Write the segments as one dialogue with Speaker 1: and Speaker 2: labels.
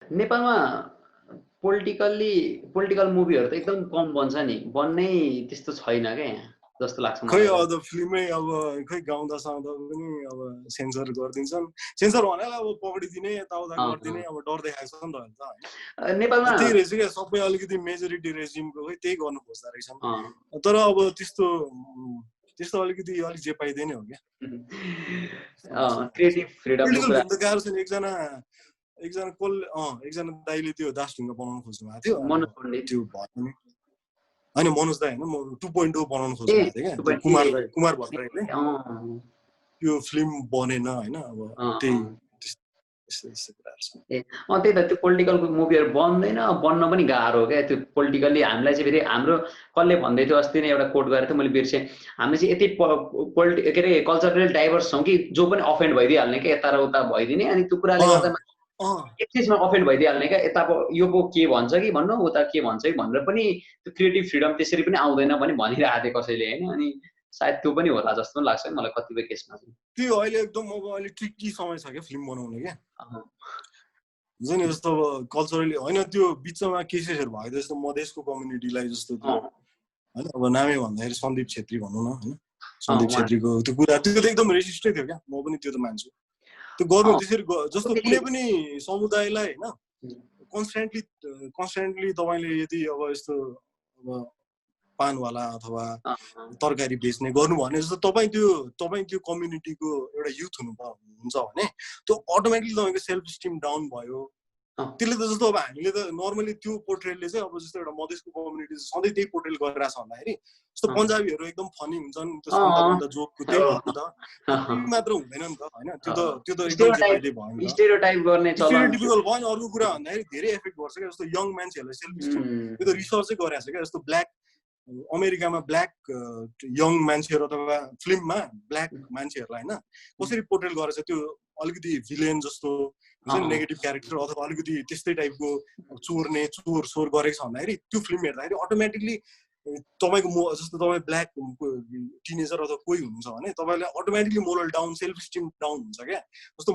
Speaker 1: नेपालमा पोलिटिकल मुभीहरू त एकदम कम बन्छ नि, बन्नै त्यस्तो छैन क्या यहाँ जस्तो लाग्छ
Speaker 2: खै
Speaker 1: मलाई
Speaker 2: अब
Speaker 1: त।
Speaker 2: त फिल्मै अब खै गाउँदा साउँदा पनि अब सेन्सर गरिदिन्छन्। सेन्सर भनेर अब पक्रिदिने यताउता गरिदिने अब डर देखाएको छ नि त होइन।
Speaker 1: नेपालमा
Speaker 2: त्यही रहेछ क्या, सबै अलिकति मेजोरिटी रेजिमको खै त्यही गर्नु खोज्दा रहेछन्। तर अब त्यस्तो अलिकति अलिक जे पाइँदैन हो क्या।
Speaker 1: क्रिएटिभ फ्रिडमको
Speaker 2: पोलिटिकल
Speaker 1: कुरा
Speaker 2: फिल्म त गाह्रो छ नि। एकजना दाइले त्यो दासढुङ्गा बनाउनु खोज्नु भएको थियो,
Speaker 1: मनोज पण्डित
Speaker 2: त्यो भयो नि होइन। मनोज दाई होइन, 2.0 बनाउनु खोज्नु
Speaker 1: ए
Speaker 2: भएको थियो क्या, त्यो कुमार भट्टराईले। त्यो फिल्म बनेन होइन। अब त्यही त्यस्तो कुराहरू छ।
Speaker 1: त्यही त, त्यो पोलिटिकल मुभीहरू बन्दैन, बन्न पनि गाह्रो क्या। त्यो पोलिटिकल्ली हामीलाई चाहिँ फेरि हाम्रो कसले भन्दै थियो अस्ति नै एउटा कोट गरेको थियो, मैले बिर्सेँ। हामी चाहिँ यति के अरे कल्चरल डाइभर्स छौँ कि जो पनि अफेन्ड भइदिइहाल्ने क्या, यता र उता भइदिने। अनि त्यो कुराले गर्दा एक चिजमा अफेन्ड भइदिइहाल्ने क्या, यता यो पो के भन्छ कि भन्नु, उता के भन्छ कि भनेर पनि त्यो क्रिएटिभ फ्रिडम त्यसरी पनि आउँदैन पनि भनिरहेको थियो कसैले होइन। अनि सायद त्यो पनि होला जस्तो पनि लाग्छ मलाई कतिपय केसमा चाहिँ।
Speaker 2: त्यो अहिले एकदम अब अहिले ट्रिकी समय छ क्या फिल्म बनाउने क्या। हुन्छ नि, जस्तो अब कल्चरली होइन, त्यो बिचमा केसेसहरू भएको जस्तो मधेसको कम्युनिटीलाई जस्तो त्यो होइन। अब नामै भन्दाखेरि सन्दीप छेत्री भनौँ न होइन। सन्दीप छेत्रीको त्यो कुरा त्यो त एकदम रेसिस्टै थियो क्या। म पनि त्यो त मान्छु। त्यो गर्नु त्यसरी जस्तो कुनै पनि समुदायलाई होइन कन्सटेन्टली तपाईँले यदि अब यस्तो अब पानवाला अथवा तरकारी बेच्ने गर्नु भने जस्तो तपाईँ त्यो कम्युनिटीको एउटा युथ हुन्छ भने त्यो अटोमेटिकली तपाईँको सेल्फ स्टिम डाउन भयो। त्यसले त जस्तो अब हामीले त नर्मली त्यो पोर्ट्रेलले चाहिँ अब जस्तो एउटा मधेसको कम्युनिटी सधैँ त्यही पोर्ट्रेल गरिरहेछ भन्दाखेरि जस्तो पन्जाबीहरू एकदम फनी हुन्छन्, त्यो सन्ता जोकको त्यही हो नि त। त्यही मात्र हुँदैन नि त होइन। त्यो त एकदम चाहिँ अहिले भयो नि त,
Speaker 1: स्टेरियोटाइप गर्ने चलन
Speaker 2: स्टेरियोटिपिकल भयो। अनि अर्को कुरा भन्दाखेरि धेरै इफेक्ट गर्छ क्या। जस्तो यङ मान्छेहरूलाई सेल्फ स्टिम यो त रिसर्चै गरेको छ क्या। जस्तो ब्ल्याक अमेरिकामा ब्ल्याक यङ मान्छेहरू अथवा फिल्ममा ब्ल्याक मान्छेहरूलाई होइन कसरी पोर्ट्रेल गरेछ, त्यो अलिकति भिलेन जस्तो हुन्छ नि, नेगेटिभ क्यारेक्टर अथवा अलिकति त्यस्तै टाइपको चोर्ने चोर सोर गरेको छ भन्दाखेरि त्यो फिल्म हेर्दाखेरि अटोमेटिकली तपाईँको जस्तो तपाईँ ब्ल्याक टिनेजर अथवा कोही हुनुहुन्छ भने तपाईँलाई automatically moral down, self steam down हुन्छ क्या। जस्तो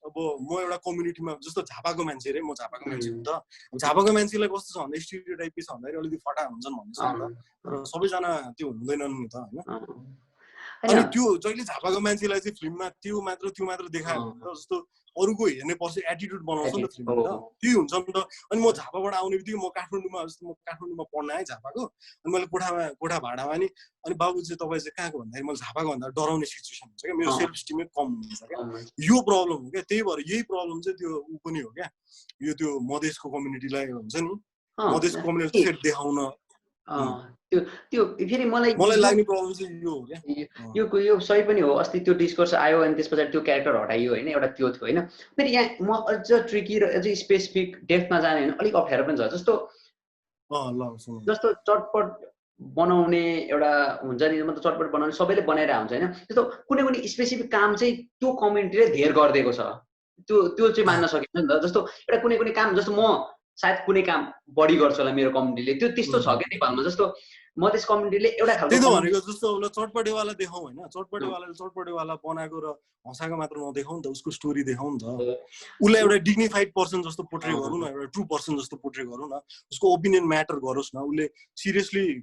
Speaker 2: अब म एउटा कम्युनिटीमा जस्तो झापाको मान्छे रे, म झापाको मान्छे हुँ त। झापाको मान्छेलाई कस्तो छ भन्दा स्टेरियोटाइप के छ भन्दाखेरि अलिकति फटा हुन्छन् भन्ने छ नि त। तर सबैजना त्यो हुँदैनन् नि त होइन। अनि त्यो जहिले झापाको मान्छेलाई चाहिँ फिल्ममा त्यो मात्र देखायो भने त जस्तो अरूको हेर्ने पछि एटिट्युड बनाउँछ नि त फिल्मले त, त्यही हुन्छ नि त। अनि म झापाबाट आउने बित्तिकै म काठमाडौँमा पढ्न आएँ झापाको। अनि मैले कोठा भाडामा अनि बाबु चाहिँ तपाईँ चाहिँ कहाँको भन्दाखेरि मैले झापाको भन्दा डराउने सिचुएसन हुन्छ क्या। मेरो सेल्फ स्टिमै कम हुन्छ क्या। यो प्रब्लम हो क्या। त्यही भएर यही प्रब्लम चाहिँ त्यो ऊ पनि हो क्या। यो त्यो मधेसको कम्युनिटीलाई हुन्छ नि, मधेसको कम्युनिटी त्यसरी देखाउन
Speaker 1: त्यो फेरि मलाई
Speaker 2: लाग्ने प्रब्लम चाहिँ यो हो क्या।
Speaker 1: यो सही पनि हो। अस्ति त्यो डिस्कोर्स आयो अनि त्यस पछाडि त्यो क्यारेक्टर हटाइयो होइन, एउटा त्यो थियो होइन। फेरि यहाँ म अझ ट्रिकी र अझै स्पेसिफिक डेप्थमा जाने होइन, अलिक अप्ठ्यारो पनि छ। जस्तो चटपट बनाउने एउटा हुन्छ नि, मतलब चटपट बनाउने सबैले बनाइरहेको हुन्छ होइन। त्यस्तो कुनै स्पेसिफिक काम चाहिँ त्यो कम्युनिटीले धेर गरिदिएको छ, त्यो चाहिँ मान्न सकिन्छ नि त। जस्तो एउटा कुनै काम, जस्तो म सायद कुनै काम बढी गर्छु होला मेरो कम्युनिटीले, त्यो त्यस्तो छ क्या नेपालमा। जस्तो मधेस कम्युनिटीले एउटा खालको
Speaker 2: त्यही त भनेको। जस्तो अब चटपटेवाला देखाउँ होइन, चटपटेवाला बनाएको र हँसाएको मात्र नदेखाउँ नि त, उसको स्टोरी देखाउँ नि त। उसलाई एउटा डिग्निफाइड पर्सन जस्तो पोर्ट्रे गरौँ न, एउटा ट्रु पर्सन जस्तो पोर्ट्रे गरौँ न। उसको ओपिनियन म्याटर गरोस् न। उसले सिरियसली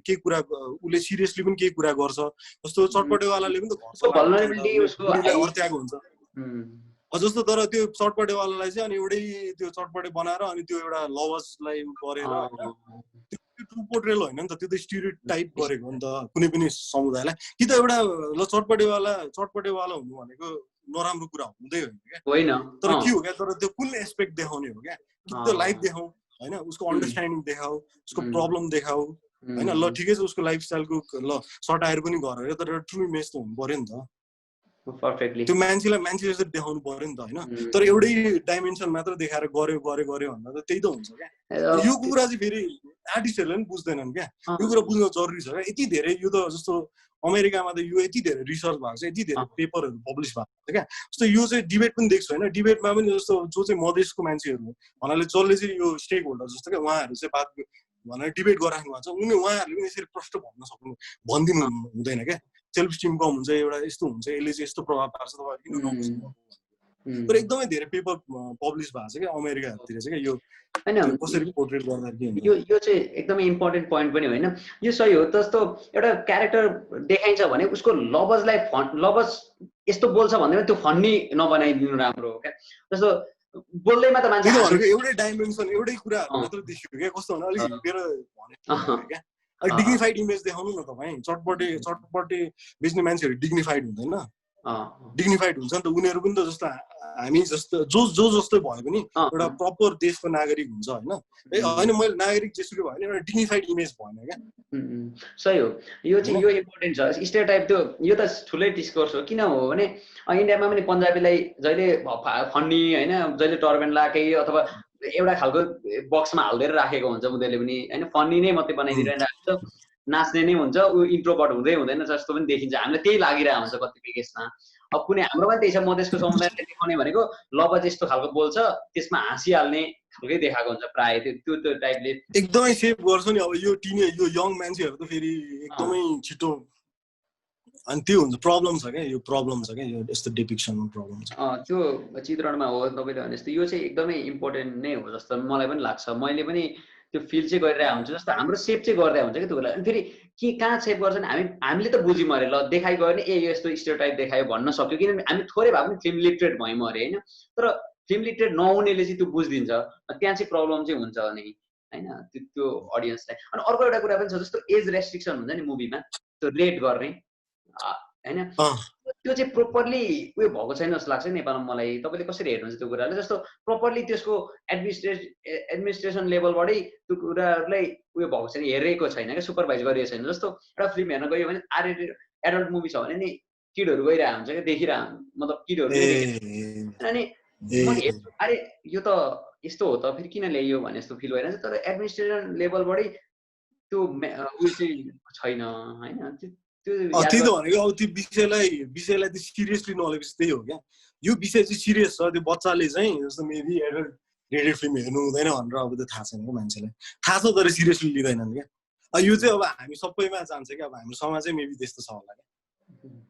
Speaker 2: पनि केही कुरा गर्छ। जस्तो चटपटेवालाले पनि त घर चलाएको हर्त्याएको हुन्छ जस्तो। तर त्यो चटपटेवालालाई चाहिँ अनि एउटै त्यो चटपटे बनाएर अनि त्यो एउटा लभर्सलाई गरेर होइन, ट्रु पोर्ट्रेल होइन नि त। त्यो त स्टेरियोटाइप गरेको हो नि त कुनै पनि समुदायलाई। कि त एउटा चटपटेवाला हुनु भनेको नराम्रो कुरा हुँदै होइन क्या। तर के हो क्या, तर त्यो कुन एस्पेक्ट देखाउने हो क्या। कि त लाइफ देखाऊ होइन, उसको अन्डरस्ट्यान्डिङ देखाऊ, उसको प्रब्लम देखाऊ होइन। ल ठिकै छ, उसको लाइफस्टाइलको सटायर पनि गर, तर ट्रु इमेज त हुनु पर्यो नि त।
Speaker 1: पर्फेक्टली
Speaker 2: त्यो मान्छे जस्तो देखाउनु पर्यो नि त होइन। तर एउटै डाइमेन्सन मात्र देखाएर गर्यो भन्दा त त्यही त हुन्छ क्या। यो कुरा चाहिँ फेरि आर्टिस्टहरूले पनि बुझ्दैनन् क्या। यो कुरा बुझ्न जरुरी छ क्या। यति धेरै यो त जस्तो अमेरिकामा त यो यति धेरै रिसर्च भएको छ, यति धेरै पेपरहरू पब्लिस भएको छ क्या। जस्तो यो चाहिँ डिबेट पनि देख्छु होइन। डिबेटमा पनि जस्तो जो चाहिँ मधेसको मान्छेहरू भन्नाले जसले चाहिँ यो स्टेक होल्डर जस्तो क्या, उहाँहरू चाहिँ बात भनेर डिबेट गराख्नु भएको छ। उहाँहरूले पनि यसरी प्रश्न भनिदिनु हुँदैन क्या। सेल्फ स्टिम कम हुन्छ, एउटा यस्तो हुन्छ, यसले चाहिँ यस्तो प्रभाव पार्छ, तपाईँहरू किन नबुझ्नु। तर एकदमै धेरै पेपर पब्लिस भएको छ क्या अमेरिकातिर चाहिँ क्या यो
Speaker 1: हैन
Speaker 2: कसरी पोर्ट्रेट गर्दा के हुन्छ
Speaker 1: यो चाहिँ एकदमै इम्पोर्टेन्ट पोइन्ट पनि होइन यो सही हो जस्तो एउटा क्यारेक्टर देखाइन्छ भने उसको लवजलाई लवज यस्तो बोल्छ भन्दैमा त्यो फन्नी नबनाइदिनु राम्रो हो क्या जस्तो बोल्दैमा त मान्छे
Speaker 2: एउटै डाइमेन्सन एउटै कुराहरू मात्र देखियो क्या कस्तो भने अलिक हिँडेर भने क्या डिग्निफाइड इमेज देखाउनु न तपाईँ चटपटे बेच्ने मान्छेहरू डिग्निफाइड हुँदैन डिग्निफाइड हुन्छ नि त उनीहरू पनि त जस्तो हामी जस्तो जो जस्तो भए पनि एउटा प्रपर देशको नागरिक हुन्छ होइन मैले नागरिक जेसुकै भयो भने एउटा डिग्निफाइड इमेज भएन क्या
Speaker 1: सही हो यो चाहिँ यो इम्पोर्टेन्ट छ स्टेरियोटाइप त्यो यो त ठुलै डिस्कोर्स हो किन हो भने इन्डियामा पनि पन्जाबीलाई जहिले फन्नी होइन जहिले टर्बेन लाके अथवा एउटा खालको बक्समा हाल्दै राखेको हुन्छ उनीहरूले पनि होइन फन्नी नै मात्रै बनाइदिइरहेको हुन्छ नाच्ने नै हुन्छ ऊ इन्ट्रोभर्ट हुँदै हुँदैन जस्तो पनि देखिन्छ हामीलाई त्यही लागिरहेको हुन्छ कतिपय केसमा अब कुनै हाम्रो पनि त्यही छ मधेसको समुदायले देखाउने भनेको लवज यस्तो खालको बोल्छ त्यसमा हाँसिहाल्ने खालकै देखाएको हुन्छ प्रायः त्यो टाइपले
Speaker 2: एकदमै सेभ गर्छ नि अब यो यङ मान्छेहरू त फेरि एकदमै छिटो अनि त्यो हुन्छ प्रब्लम छ क्या यो प्रब्लम छ क्या यो यस्तो डिपिक्सनमा प्रब्लम छ
Speaker 1: त्यो चित्रणमा हो तपाईँले भने जस्तो यो चाहिँ एकदमै इम्पोर्टेन्ट नै हो जस्तो मलाई पनि लाग्छ मैले पनि त्यो फिल चाहिँ गरिरहेको हुन्छ जस्तो हाम्रो सेप चाहिँ गर्दै हुन्छ कि त्यो बेला अनि फेरि के कहाँ सेप गर्छ भने हामीले त बुझ्यौँ अरे ल देखाइ गयो भने ए यस्तो स्टेरियोटाइप देखायो भन्न सक्यो किनभने हामी थोरै भए पनि फिल्म लिटरेट भयौँ अरे होइन तर फिल्म लिटरेट नहुनेले चाहिँ त्यो बुझिदिन्छ त्यहाँ चाहिँ प्रब्लम चाहिँ हुन्छ नि होइन त्यो अडियन्सलाई अनि अर्को एउटा कुरा पनि छ जस्तो एज रेस्ट्रिक्सन हुन्छ नि मुभीमा त्यो रेट गर्ने होइन त्यो चाहिँ प्रोपरली उयो भएको छैन जस्तो लाग्छ नेपालमा मलाई तपाईँले कसरी हेर्नुहुन्छ त्यो कुरालाई जस्तो प्रोपरली त्यसको एडमिनिस्ट्रेसन लेभलबाटै त्यो कुराहरूलाई उयो भएको छैन हेरेको छैन क्या सुपरभाइज गरिएको छैन जस्तो एउटा फिल्म हेर्न गयो भने एडल्ट मुभी छ भने नि किडहरू गइरहेको हुन्छ क्या देखिरहेको मतलब किडहरू अनि अरे यो त यस्तो हो त फेरि किन ल्याइयो भने जस्तो फिल भइरहेको छ तर एडमिनिस्ट्रेसन लेभलबाटै त्यो उयो चाहिँ छैन होइन
Speaker 2: त्यही त भनेको अब त्यो विषयलाई त्यो सिरियसली नलिएपछि त्यही हो क्या यो विषय चाहिँ सिरियस छ त्यो बच्चाले चाहिँ जस्तो मेबी रेडेड फिल्म हेर्नु हुँदैन भनेर अब त्यो थाहा छैन क्या मान्छेलाई थाहा छ तर सिरियसली लिँदैनन् क्या यो चाहिँ अब हामी सबैमा जान्छ क्या अब हाम्रो समाजै मेबी त्यस्तो छ होला क्या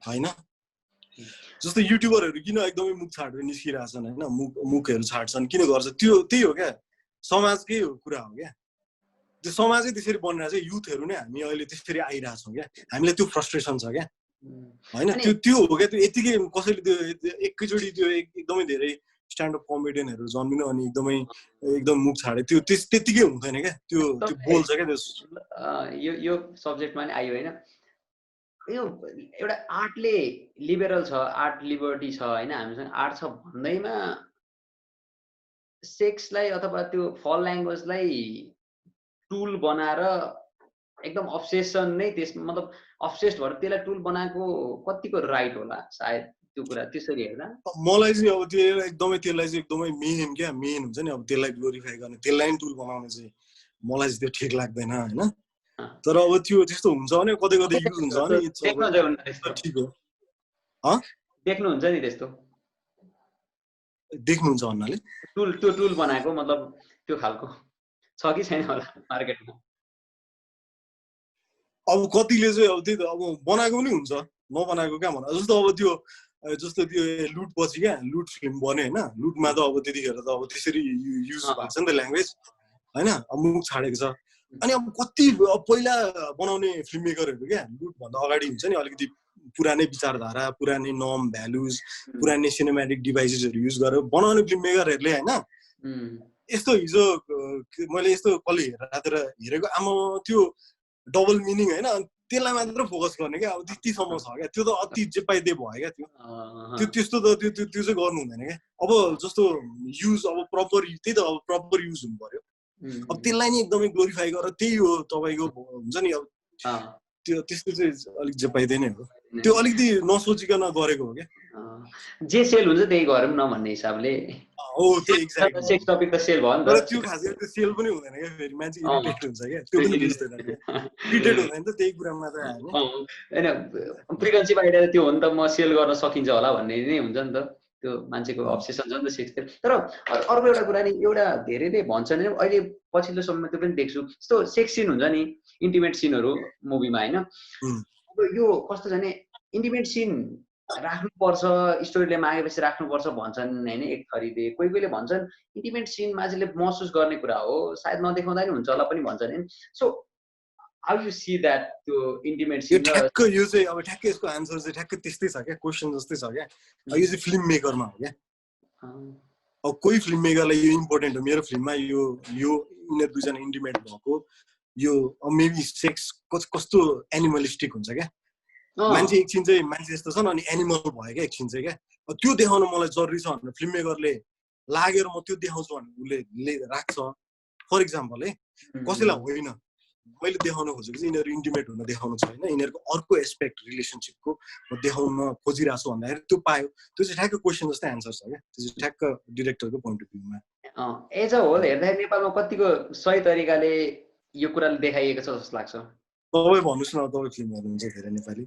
Speaker 2: होइन जस्तो युट्युबरहरू किन एकदमै मुख छाडेर निस्किरहेछन् होइन मुखहरू छाड्छन् किन गर्छ त्यो त्यही हो क्या समाजकै कुरा हो क्या त्यो समाजै त्यसरी बनिरहेको छ युथहरू नै हामी अहिले त्यसरी आइरहेछौँ क्या हामीलाई त्यो फ्रस्ट्रेसन छ क्या होइन त्यो हो क्या त्यो यतिकै कसैले त्यो एकैचोटि त्यो एकदमै धेरै स्ट्यान्डअप कमेडियनहरू जन्मिनु अनि एकदम मुख छाडे त्यो त्यतिकै हुँदैन क्या त्यो बोल्छ क्या त्यो
Speaker 1: यो सब्जेक्टमा नि आयो होइन यो एउटा आर्टले लिबरल छ आर्ट लिबर्टी छ होइन हामीसँग आर्ट छ भन्दैमा सेक्सलाई अथवा त्यो फल ल्याङ्ग्वेजलाई टुल बनाएर एकदम अब्सेसन नै त्यसमा मतलब अब्सेस्ड भएर त्यसलाई टुल बनाएको कतिको राइट होला सायद त्यो कुरा त्यसरी हेर्दा
Speaker 2: मलाई चाहिँ अब त्यो एकदमै त्यसलाई चाहिँ एकदमै मेन हुन्छ नि अब त्यसलाई ग्लोरिफाई गर्ने त्यसलाई टुल बनाउने चाहिँ मलाई चाहिँ त्यो ठिक लाग्दैन होइन तर अब त्यो त्यस्तो हुन्छ भने कतै युज हुन्छ भने ठिक हो
Speaker 1: देख्नुहुन्छ नि त्यस्तो
Speaker 2: देख्नुहुन्छ भन्नाले
Speaker 1: त्यो टुल बनाएको मतलब त्यो खालको छ कि छैन होला मार्केटमा
Speaker 2: अब कतिले चाहिँ अब त्यही त अब बनाएको पनि हुन्छ नबनाएको क्या भन जस्तो त्यो लुट पछि क्या लुट फिल्म बन्यो होइन लुटमा त अब त्यतिखेर त अब त्यसरी युज भएको छ नि त ल्याङ्ग्वेज होइन अब मुख छाडेको छ अनि अब कति पहिला बनाउने फिल्म मेकरहरू क्या लुटभन्दा अगाडि हुन्छ नि अलिकति पुरानै विचारधारा पुरानै नर्म भ्यालुज पुरानै सिनेमेटिक डिभाइसेसहरू युज गरेर बनाउने फिल्म मेकरहरूले होइन यस्तो हिजो मैले यस्तो कसले हेरेको आमा त्यो डबल मिनिङ होइन त्यसलाई मात्र फोकस गर्ने क्या अब त्यतिसम्म छ क्या त्यो त अति जे पाइ त्यही भयो क्या त्यो त्यस्तो त त्यो चाहिँ गर्नु हुँदैन क्या अब जस्तो युज अब प्रपर त्यही त अब प्रपर युज हुनु पर्यो अब त्यसलाई नि एकदमै ग्लोरिफाई गरेर त्यही हो तपाईँको हुन्छ नि अब त्यो त्यस्तो चाहिँ अलिक जे पाइँदैन हो त्यो अलिकति नसोचिकन गरेको हो क्या
Speaker 1: जे सेल हुन्छ त्यही गरौँ न भन्ने हिसाबले
Speaker 2: हो त्यो एक्ज्याक्टली
Speaker 1: सेक्स टपिक त सेल भयो नि त
Speaker 2: त्यो खास गरी त्यो सेल पनि हुँदैन क्या फेरि मान्छे इरिटेट हुन्छ क्या त्यो पनि बुझ्दैन इरिटेट हुँदैन त त्यही कुरा मात्र आयो
Speaker 1: हैन फ्रिक्वेन्सीमा आइरहेको त्यो हो नि त म सेल गर्न सकिन्छ होला भन्ने नै हुन्छ नि त त्यो मान्छेको अब्सेसन छ नि त सेक्स तर अर्को एउटा कुरा नि एउटा धेरैले भन्छन् नि अहिले पछिल्लो समयमा त्यो पनि देख्छु यस्तो सेक्स सिन हुन्छ नि इन्टिमेट सिनहरू मुभीमा हैन अब यो कस्तो छ भने इन्टिमेट सिन राख्नुपर्छ, स्टोरीले मागेपछि राख्नुपर्छ भन्छन् हैन एक थरीले। कोही कोहीले भन्छन् इन्टिमेट सिन मान्छेले महसुस गर्ने कुरा हो, सायद नदेखाउँदा नि हुन्छ होला पनि भन्छन् हैन। So how you see that त्यो इन्टिमेट
Speaker 2: यो
Speaker 1: सिन र
Speaker 2: ठ्याक्क यो चाहिँ अब ठ्याक्क यसको आन्सर चाहिँ ठ्याक्क त्यस्तै छ क्या, क्वेसन जस्तै छ क्या। यो चाहिँ फिल्म मेकरमा हो क्या। अब कोही फिल्म मेकरलाई यो इम्पोर्टेन्ट हो, मेरो फिल्ममा यो यिनीहरू दुईजना इन्टिमेट भएको, यो मेबी सेक्स कस्तो एनिमलिस्टिक हुन्छ क्या। मान्छे एकछिन चाहिँ मान्छे जस्तो छन् अनि एनिमल भयो क्या एकछिन चाहिँ क्या। त्यो देखाउन मलाई जरुरी छ भनेर फिल्म मेकरले लागेर म त्यो देखाउँछु भने उसले राख्छ। फर इक्जाम्पल है, कसैलाई होइन मैले देखाउन खोजेको चाहिँ यिनीहरू इन्टिमेट हुन देखाउनु छ होइन, यिनीहरूको अर्को एस्पेक्ट रिलेसनसिपको म देखाउन खोजिरहेको छु भन्दाखेरि त्यो पायो, त्यो चाहिँ ठ्याक्क क्वेसन जस्तै आन्सर छ क्या। त्यो चाहिँ ठ्याक्क डिरेक्टरको पोइन्ट अफ भ्यूमा।
Speaker 1: एज अ होल हेर्दाखेरि नेपालमा कतिको सही तरिकाले यो कुराले देखाइएको छ जस्तो लाग्छ?
Speaker 2: तपाईँ भन्नुहोस् न, तपाईँ फिल्म हेर्नुहुन्छ धेरै नेपाली?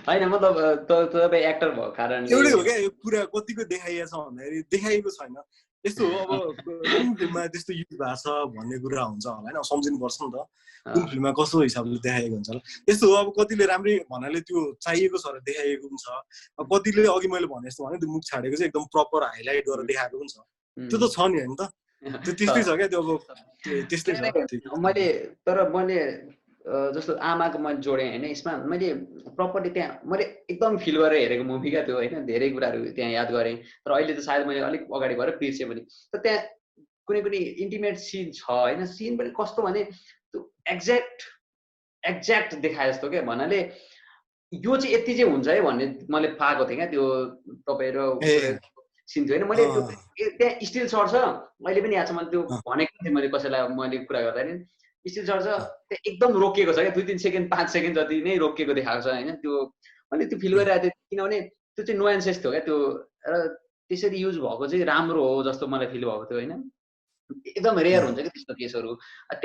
Speaker 1: होइन मतलब तपाईँ एक्टर भएको कारणले
Speaker 2: एउटै हो क्या यो कुरा, कतिको देखाइएको छ भन्दाखेरि देखाइएको छैन। यस्तो हो अब कुन फिल्ममा त्यस्तो युज भएको छ भन्ने कुरा हुन्छ होला होइन, सम्झिनुपर्छ नि त कुन फिल्ममा कस्तो हिसाबले देखाइएको हुन्छ होला। त्यस्तो हो अब कतिले राम्रै भन्नाले त्यो चाहिएको छ र देखाइएको पनि छ, अब कतिले अघि मैले भने जस्तो भने त्यो मुख छाडेको चाहिँ एकदम प्रपर हाइलाइट गरेर देखाएको पनि छ, त्यो त छ नि होइन त, त्यो त्यस्तै छ क्या। त्यो अब त्यस्तै छ।
Speaker 1: मैले जस्तो आमाको मैले जोडेँ होइन, यसमा मैले प्रपरली त्यहाँ मैले एकदम फिल गरेर हेरेको मुभी क्या त्यो होइन, धेरै कुराहरू त्यहाँ याद गरेँ। तर अहिले त सायद मैले अलिक अगाडि भएर बिर्सेँ पनि। तर त्यहाँ कुनै कुनै इन्टिमेट सिन छ होइन, सिन पनि कस्तो भने त्यो एक्ज्याक्ट देखाए जस्तो क्या। भन्नाले यो चाहिँ यति चाहिँ हुन्छ है भन्ने मैले पाएको थिएँ क्या त्यो तपाईँ र सिन थियो होइन। मैले त्यो त्यहाँ स्टिल सर्ट छ, अहिले पनि याद छ, मैले त्यो भनेको थिएँ मैले कसैलाई, मैले कुरा गर्दाखेरि स्टिल सर्ट छ त्यहाँ एकदम रोकिएको छ क्या, 2-3 सेकेन्ड 5 सेकेन्ड जति नै रोकिएको देखाएको छ होइन। त्यो मैले त्यो फिल गरिरहेको थिएँ किनभने त्यो चाहिँ नुएन्सेस थियो क्या त्यो, र त्यसरी युज भएको चाहिँ राम्रो हो जस्तो मलाई फिल भएको थियो होइन। एकदम रेयर हुन्छ कि त्यस्तो केसहरू।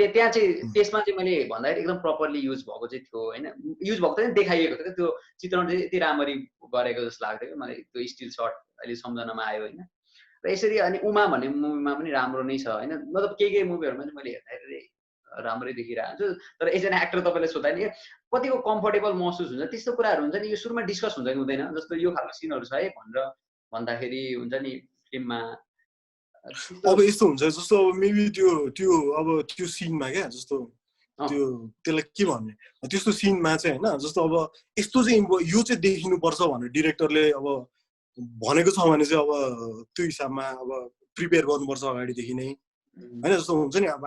Speaker 1: त्यहाँ चाहिँ त्यसमा चाहिँ मैले भन्दाखेरि एकदम प्रपरली युज भएको चाहिँ थियो होइन, युज भएको चाहिँ देखाइएको थियो क्या, त्यो चित्रण चाहिँ यति राम्ररी गरेको जस्तो लाग्थ्यो क्या मलाई, त्यो स्टिल सर्ट अहिले सम्झनामा आयो होइन। र यसरी अनि उमा भन्ने मुभीमा पनि राम्रो नै छ होइन, मतलब केही मुभीहरूमा चाहिँ मैले हेर्दाखेरि राम्रै देखिरहेको छु। तर एकजना एक्टर तपाईँले सोधा नि कतिको कम्फर्टेबल महसुस हुन्छ त्यस्तो कुराहरू हुन्छ नि, यो सुरुमा डिस्कस हुन्छ कि हुँदैन, जस्तो यो खालको सिनहरू छ है भनेर भन्दाखेरि हुन्छ नि फिल्ममा।
Speaker 2: अब यस्तो हुन्छ जस्तो अब मेबी त्यो अब त्यो सिनमा क्या, जस्तो त्यो त्यसलाई के भन्ने, त्यस्तो सिनमा चाहिँ होइन, जस्तो अब यस्तो चाहिँ यो चाहिँ देखिनुपर्छ भनेर डिरेक्टरले अब भनेको छ भने चाहिँ अब त्यो हिसाबमा अब प्रिपेयर गर्नुपर्छ अगाडिदेखि नै होइन। जस्तो हुन्छ नि अब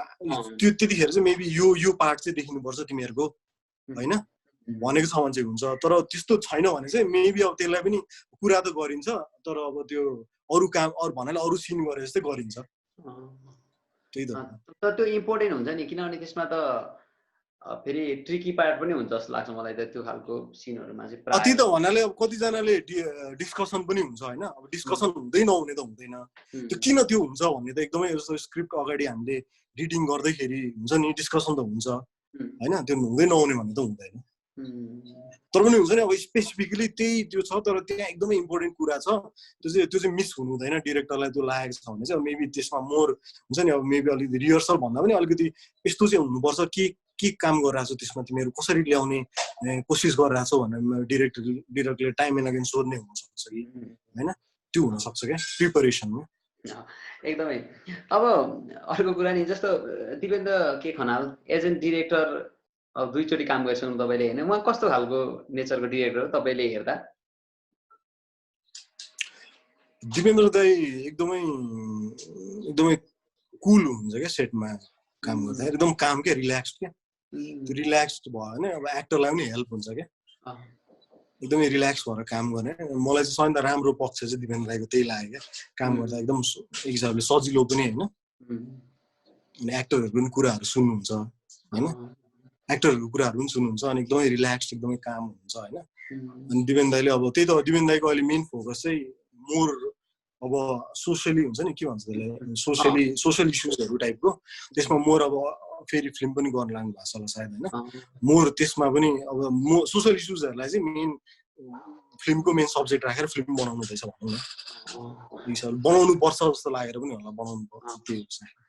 Speaker 2: त्यो त्यतिखेर चाहिँ मेबी यो पार्ट चाहिँ देखिनुपर्छ तिमीहरूको होइन भनेको छ भने चाहिँ हुन्छ। तर त्यस्तो छैन भने चाहिँ मेबी अब त्यसलाई पनि कुरा त गरिन्छ, तर अब त्यो अरू काम अरू भन्नाले अरू सिन गरे जस्तै गरिन्छ। त्यही त
Speaker 1: त्यो इम्पोर्टेन्ट हुन्छ नि, किनभने त्यसमा त फेरि ट्रिकी पार्ट पनि हुन्छ जस्तो लाग्छ मलाई त त्यो खालको सिनहरुमा चाहिँ प्राय।
Speaker 2: त्यही त भन्नाले अब कतिजनाले डिस्कसन पनि हुन्छ होइन, अब डिस्कसन हुँदै नहुने त हुँदैन, त्यो किन त्यो हुन्छ भन्ने त एकदमै जस्तो स्क्रिप्ट अगाडि हामीले रिडिङ गर्दैखेरि हुन्छ नि डिस्कसन त हुन्छ होइन, त्यो हुँदै नहुने भन्ने त हुँदैन। तर पनि हुन्छ नि अब स्पेसिफिकली त्यही त्यो छ, तर त्यहाँ एकदमै इम्पोर्टेन्ट कुरा छ, त्यो चाहिँ मिस हुनु हुँदैन। डिरेक्टरलाई त्यो लागेको छ भने चाहिँ मेबी त्यसमा मोर हुन्छ नि, अब मेबी अलिकति रिहर्सल भन्दा पनि अलिकति यस्तो चाहिँ हुनुपर्छ के काम गरिरहेको छ त्यसमा, तिमीहरू कसरी ल्याउने कोसिस गरिरहेको छौ भनेर डिरेक्टरले टाइम एन्ड अगेन सोध्ने हुनसक्छ कि होइन, त्यो हुनसक्छ क्या प्रिपरेसनमा
Speaker 1: एकदमै। अब अर्को कुरा नि जस्तो दिपेन्द्र के खनाल एज एन डिरेक्टर दुईचोटि काम गरिसक्नु तपाईँले होइन, उहाँ कस्तो खालको नेचरको डिरेक्टर हो तपाईँले हेर्दा?
Speaker 2: दिपेन्द्र दाई एकदमै कुल हुन्छ क्या सेटमा काम गर्दा, एकदम काम क्या रिल्याक्स्ड क्या, त्यो रिल्याक्स्ड भयो भने अब एक्टरलाई पनि हेल्प हुन्छ क्या, एकदमै रिल्याक्स भएर काम गर्ने। मलाई चाहिँ सबैभन्दा राम्रो पक्ष चाहिँ दिपेन्द्र दाईको त्यही लाग्यो क्या, काम गर्दा एकदम एक हिसाबले सजिलो पनि होइन, अनि एक्टरहरूको पनि कुराहरू सुन्नुहुन्छ होइन, एक्टरहरूको कुराहरू पनि सुन्नुहुन्छ अनि एकदमै रिल्याक्स एकदमै काम हुन्छ होइन। अनि दिपेन्द्र दाईले अब त्यही त दिपेन्द्र दाईको अहिले मेन फोकस चाहिँ मोर अब सोसियली हुन्छ नि, के भन्छ त्यसलाई, सोसियल इस्युजहरू टाइपको, त्यसमा मोर अब फेरि फिल्म पनि गर्न लाग्नु भएको छ होला सायद होइन, मोर त्यसमा पनि अब सोसियल इस्युजहरूलाई चाहिँ मेन फिल्मको मेन सब्जेक्ट राखेर फिल्म बनाउनु हुँदैछ भनौँ न, बनाउनु पर्छ जस्तो लागेर पनि होला बनाउनु पर्छ।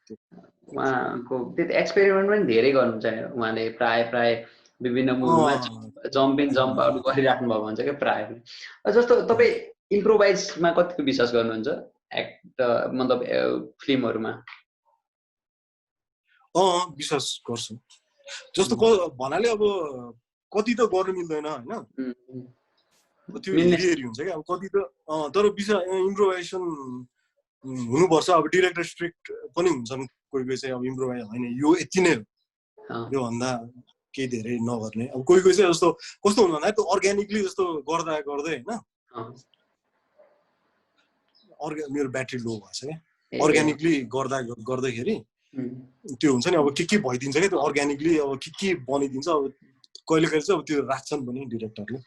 Speaker 1: उहाँको त्यो एक्सपेरिमेन्ट पनि धेरै गर्नुहुन्छ उहाँले, प्राय विभिन्न मुभीमा जम्प इन जम्प आउट गरिराख्नु भएको हुन्छ क्या प्रायः पनि। जस्तो तपाईँ इम्प्रोभाइजमा कतिको विश्वास गर्नुहुन्छ एक्ट मतलब फिल्महरूमा?
Speaker 2: विश्वास गर्छु। जस्तो भन्नाले अब कति त गर्नु मिल्दैन होइन, त्यो हेरी हुन्छ क्या। अब कति त तर इम्प्रोभाइजेसन हुनुपर्छ। अब डिरेक्टर स्ट्रिक्ट पनि हुन्छन् कोही कोही चाहिँ, अब इम्प्रोभाइज होइन यो यति नै हो यो भन्दा केही धेरै नगर्ने। अब कोही कोही चाहिँ जस्तो कस्तो हुन्छ भन्दा त्यो अर्ग्यानिकली जस्तो गर्दा गर्दै होइन, मेरो ब्याट्री लो भएको छ क्या, अर्ग्यानिकली गर्दाखेरि त्यो हुन्छ नि, अब के भइदिन्छ क्या त्यो अर्ग्यानिकली, अब के बनिदिन्छ। अब कहिले कहिले चाहिँ अब त्यो राख्छन् पनि डिरेक्टरले।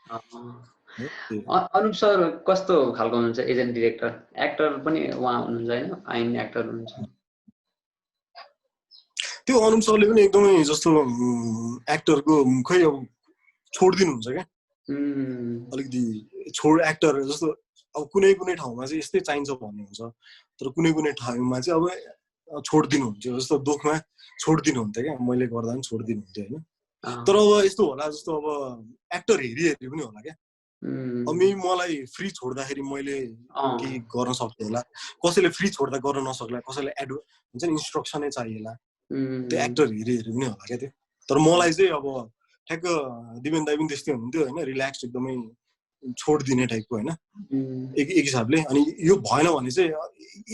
Speaker 1: अनुप सर कस्तो खालको हुनुहुन्छ एजेन्ट डिरेक्टर? एक्टर पनि उहाँ हुनुहुन्छ होइन, फाइन एक्टर हुनुहुन्छ।
Speaker 2: त्यो अनुप सरले पनि एकदमै जस्तो एक्टरको खै अब छोडिदिनुहुन्छ क्या, अलिकति एक्टर जस्तो। अब कुनै कुनै ठाउँमा चाहिँ यस्तै चाहिन्छ भन्ने हुन्छ, तर कुनै कुनै ठाउँमा चाहिँ अब छोडिदिनुहुन्थ्यो। जस्तो दुखमा छोडिदिनुहुन्थ्यो क्या, मैले गर्दा पनि छोडिदिनुहुन्थ्यो होइन। तर अब यस्तो होला जस्तो अब एक्टर हेरी पनि होला क्या। अब मलाई फ्री छोड्दाखेरि मैले केही गर्न सक्छु होला, कसैले फ्री छोड्दा गर्न नसक्ला, कसैले हुन्छ नि इन्स्ट्रक्सनै चाहिएला, त्यो एक्टर हेरी पनि होला क्या त्यो। तर मलाई चाहिँ अब ठ्याक्क दिपेन दाइ पनि त्यस्तै हुनुहुन्थ्यो होइन, रिल्याक्स एकदमै छोडिदिने टाइपको होइन एक हिसाबले। अनि यो भएन भने चाहिँ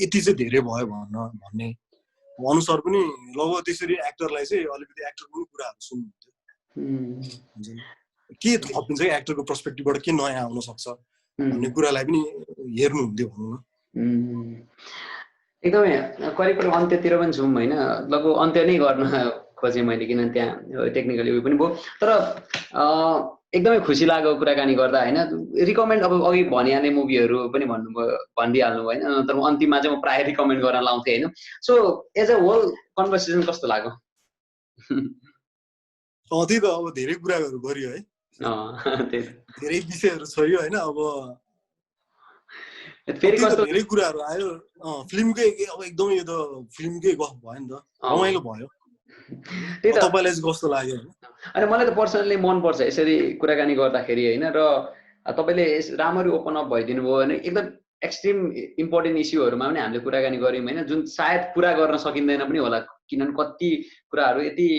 Speaker 2: यति चाहिँ धेरै भयो भन्ने अनुसार पनि लगभग त्यसरी एक्टरलाई चाहिँ अलिकति एक्टरको कुराहरू सुन्नुहुन्थ्यो, के थपिन्छ क्या एक्टरको पर्सपेक्टिभबाट, के नयाँ आउन सक्छ भन्ने कुरालाई पनि हेर्नुहुन्थ्यो भनौँ न।
Speaker 1: एकदमै करिब करिब अन्त्यतिर पनि छौँ होइन, लगभग अन्त्य नै गर्न खोजेँ मैले, किनभने त्यहाँ टेक्निकली उयो पनि भयो। तर एकदमै खुसी लाग्यो कुराकानी गर्दा होइन। रिकमेन्ड अब अघि भनिहाल्ने मुभीहरू पनि भनिदिइहाल्नु होइन, तर अन्तिममा चाहिँ म प्रायः रिकमेन्ड गर्न लाउँथेँ होइन। So as a whole conversation कस्तो लाग्यो?
Speaker 2: त्यही त, अब धेरै कुराहरू गरियो है, धेरै विषयहरू छ यो होइन। अब फेरि धेरै कुराहरू आयो फिल्मकै, अब एकदमै यो त फिल्मकै गफ भयो नि त, रमाइलो भयो।
Speaker 1: त्यही त
Speaker 2: तपाईँलाई चाहिँ कस्तो लाग्यो?
Speaker 1: अनि मलाई त पर्सनली मनपर्छ यसरी कुराकानी गर्दाखेरि होइन। र तपाईँले राम्ररी ओपन अप भइदिनु भयो भने एकदम एक्सट्रिम इम्पोर्टेन्ट इस्युहरूमा पनि हामीले कुराकानी गऱ्यौँ होइन, जुन सायद पुरा गर्न सकिँदैन पनि होला, किनभने कति कुराहरू यति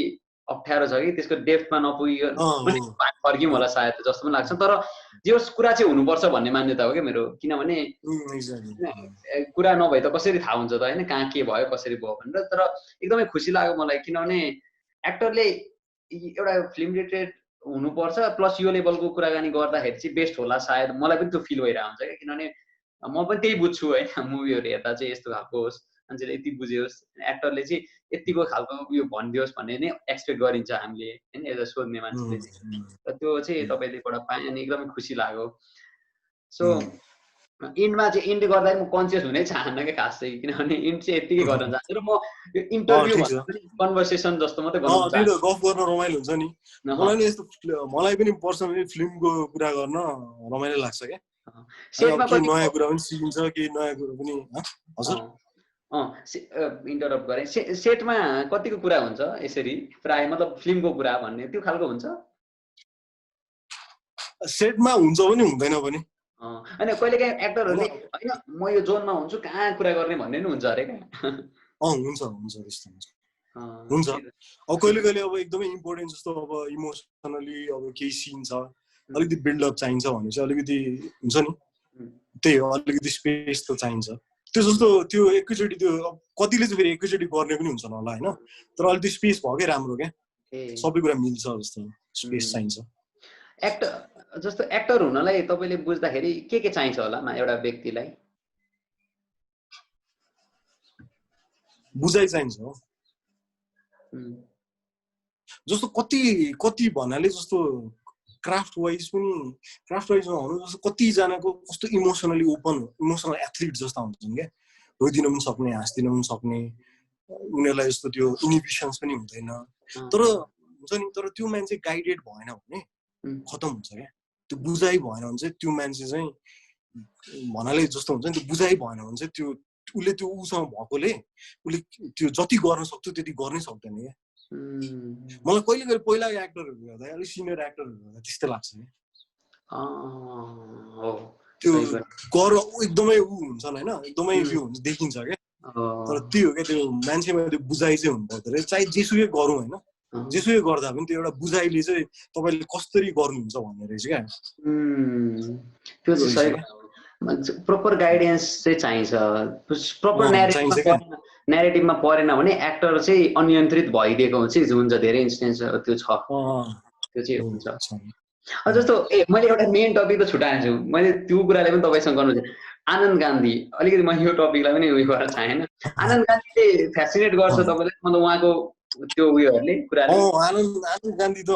Speaker 1: अप्ठ्यारो छ कि त्यसको डेप्थमा नपुगिकन फर्क्यौँ होला सायद जस्तो पनि लाग्छ। तर जे होस् कुरा चाहिँ हुनुपर्छ भन्ने मान्यता हो क्या मेरो, किनभने कुरा नभए त कसरी थाहा हुन्छ त होइन, कहाँ के भयो कसरी भयो भनेर। तर एकदमै खुसी लाग्यो मलाई, किनभने एक्टरले एउटा फिल्म रिलेटेड हुनुपर्छ प्लस यो लेभलको कुराकानी गर्दाखेरि चाहिँ बेस्ट होला सायद। मलाई पनि त्यो फिल भइरहेको हुन्छ क्या, किनभने म पनि त्यही बुझ्छु होइन, मुभीहरू हेर्दा चाहिँ यस्तो खालको होस्, मान्छेले यति बुझियोस्, एक्टरले चाहिँ यतिको खालको उयो भनिदियोस् भन्ने नै एक्सपेक्ट गरिन्छ हामीले होइन, एउटा सोध्ने मान्छेले चाहिँ। र त्यो चाहिँ तपाईँलेबाट पाएँ अनि एकदमै खुसी लाग्यो। सो इन्डमा चाहिँ इन्ड गर्दा म कन्सियस हुनै चाहन्न क्या खास चाहिँ, किनभने इन्ड चाहिँ यतिकै गर्न चाहन्छु र म यो इन्टरभ्यू कन्भर्सेसन जस्तो मात्रै गर्न चाहन्छु।
Speaker 2: गफ गर्न रमाइलो हुन्छ नि, मलाई नि यस्तो, मलाई पनि पर्सनली फिल्मको कुरा गर्न रमाइलो लाग्छ क्या।
Speaker 1: सेटमा
Speaker 2: के नयाँ कुरा पनि सिकिन्छ, के नयाँ कुरा पनि। हजुर
Speaker 1: इन्टरप्ट गरेँ। सेटमा कतिको कुरा हुन्छ यसरी प्राय, मतलब फिल्मको कुरा भन्ने त्यो खालको हुन्छ?
Speaker 2: सेटमा हुन्छ पनि हुँदैन पनि
Speaker 1: होइन, कहिलेकाहीँ एक्टरहरूले होइन म यो जोनमा हुन्छु कहाँ कुरा गर्ने भन्ने नि हुन्छ अरे क्या।
Speaker 2: हुन्छ त्यस्तो हुन्छ। अब कहिले कहिले अब एकदमै इम्पोर्टेन्ट जस्तो अब इमोसनली अब केही सिन छ, अलिकति बिल्डअप चाहिन्छ भने चाहिँ अलिकति हुन्छ नि, त्यही हो, अलिकति स्पेस त चाहिन्छ। त्यो जस्तो त्यो एकैचोटि त्यो कतिले चाहिँ फेरि एकैचोटि गर्ने पनि हुन्छ होला होइन, तर अलिकति स्पेस भएकै राम्रो क्या, सबै कुरा मिल्छ जस्तो स्पेस चाहिन्छ।
Speaker 1: जस्तो एक्टर हुनलाई तपाईँले बुझ्दाखेरि के चाहिन्छ होला एउटा व्यक्तिलाई?
Speaker 2: बुझाइ चाहिन्छ हो, जस्तो कति भन्नाले जस्तो क्राफ्ट वाइज नभनौँ, जस्तो कतिजनाको कस्तो इमोसनली ओपन, इमोसनल एथलिट जस्ता हुन्छन् क्या, रोइदिन पनि सक्ने, हाँस्दिन पनि सक्ने, उनीहरूलाई जस्तो त्यो इनिबिसन्स पनि हुँदैन। तर हुन्छ नि, तर त्यो मान्छे गाइडेड भएन भने खतम हुन्छ क्या, त्यो बुझाइ भएन भने चाहिँ त्यो मान्छे चाहिँ भन्नाले जस्तो हुन्छ नि, त्यो बुझाइ भएन भने चाहिँ त्यो उसले त्यो उसँग भएकोले उसले त्यो जति गर्न सक्छ त्यति गर्नै सक्दैन क्या। मलाई कहिले कहिले पहिलाको एक्टरहरू हेर्दा अलिक सिनियर एक्टरहरू हेर्दा त्यस्तै लाग्छ कि त्यो गर एकदमै ऊ हुन्छ होइन एकदमै त्यो हुन्छ देखिन्छ क्या तर त्यो हो क्या त्यो मान्छेमा त्यो बुझाइ चाहिँ हुनुपर्दो रहेछ चाहे जेसुकै गरौँ होइन जेसुकै गर्दा पनि त्यो एउटा बुझाइले चाहिँ तपाईँले कसरी गर्नुहुन्छ भन्ने रहेछ क्या
Speaker 1: त्यो चाहिँ सही प्रपर गाइडेन्स चाहिँ चाहिन्छ प्रपर न्यारेटिभमा परेन भने एक्टर चाहिँ अनियन्त्रित भइदिएको हुन्छ धेरै इन्स्टेन्स त्यो छ त्यो चाहिँ हुन्छ जस्तो मैले एउटा मेन टपिक त छुटाएछु मैले त्यो कुराले पनि तपाईँसँग गर्नु आनन्द गान्धी अलिकति म यो टपिकलाई पनि उयो गर्न चाहेन आनन्द गान्धीले फ्यासिनेट गर्छ तपाईँलाई मतलब उहाँको त्यो उयोहरूले कुराले
Speaker 2: आनन्द गान्धी त